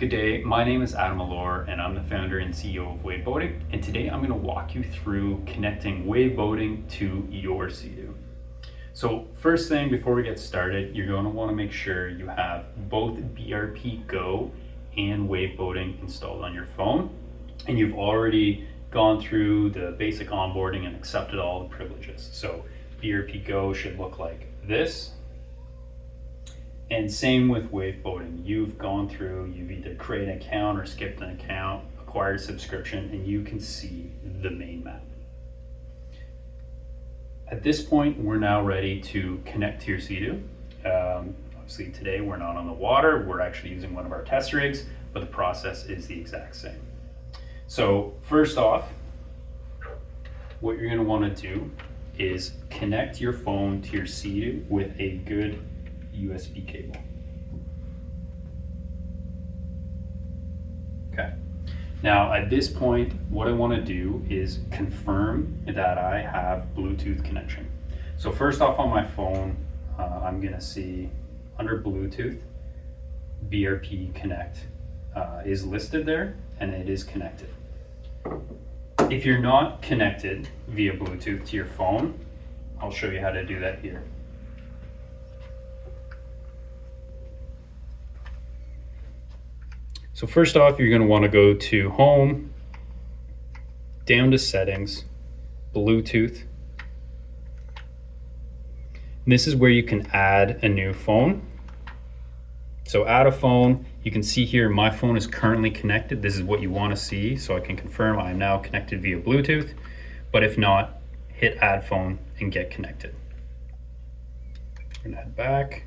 Good day, my name is Adam Allure and I'm the founder and CEO of Wavve Boating, and today I'm going to walk you through connecting Wavve Boating to your SeaDoo. So first thing before we get started, you're going to want to make sure you have both BRP Go and Wavve Boating installed on your phone, and you've already gone through the basic onboarding and accepted all the privileges. So BRP Go should look like this. And same with Wavve Boating. You've gone through, you've either created an account or skipped an account, acquired a subscription, and you can see the main map. At this point, we're now ready to connect to your SeaDoo. Obviously today we're not on the water, we're actually using one of our test rigs, but the process is the exact same. So first off, what you're gonna wanna do is connect your phone to your SeaDoo with a good USB cable. Okay. Now at this point, what I want to do is confirm that I have Bluetooth connection. So first off on my phone, I'm going to see under Bluetooth, BRP Connect is listed there, and it is connected. If you're not connected via Bluetooth to your phone, I'll show you how to do that here. So first off, you're going to want to go to Home, down to Settings, Bluetooth. And this is where you can add a new phone. So add a phone. You can see here my phone is currently connected. This is what you want to see, so I can confirm I'm now connected via Bluetooth. But if not, hit Add Phone and get connected. We're going to head back.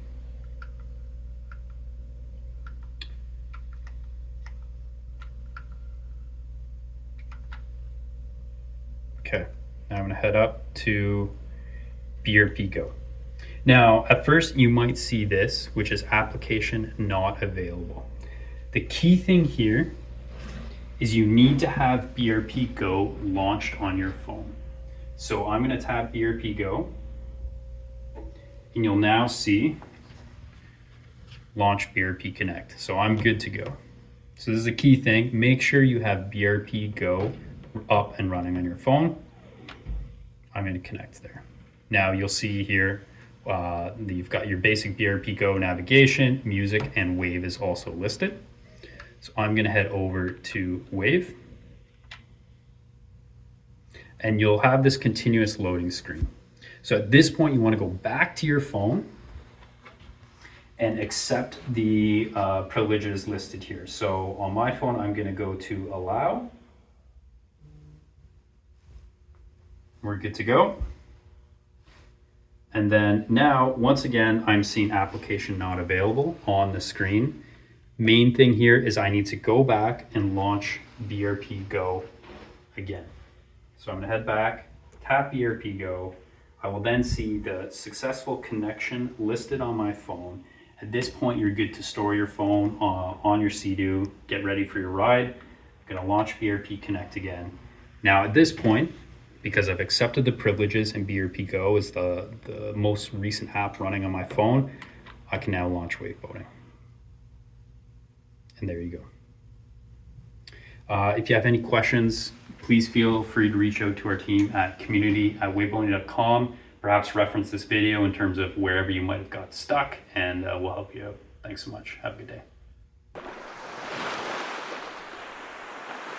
Okay, now I'm going to head up to BRP Go. Now, at first you might see this, which is application not available. The key thing here is you need to have BRP Go launched on your phone. So I'm going to tap BRP Go, and you'll now see Launch BRP Connect. So I'm good to go. So this is a key thing. Make sure you have BRP Go up and running on your phone. I'm going to connect there. Now you'll see here you've got your basic BRP Go navigation, music, and Wavve is also listed. So I'm going to head over to Wavve, and you'll have this continuous loading screen. So at this point you want to go back to your phone and accept the privileges listed here. So on my phone I'm going to go to Allow. We're good to go. And then now, once again, I'm seeing application not available on the screen. Main thing here is I need to go back and launch BRP Go again. So I'm gonna head back, tap BRP Go. I will then see the successful connection listed on my phone. At this point, you're good to store your phone on your SeaDoo, get ready for your ride. I'm gonna launch BRP Connect again. Now at this point, because I've accepted the privileges and BRP Go is the most recent app running on my phone, I can now launch Wavve Boating. And there you go. If you have any questions, please feel free to reach out to our team at community@waveboating.com. Perhaps reference this video in terms of wherever you might have got stuck, and we'll help you out. Thanks so much. Have a good day.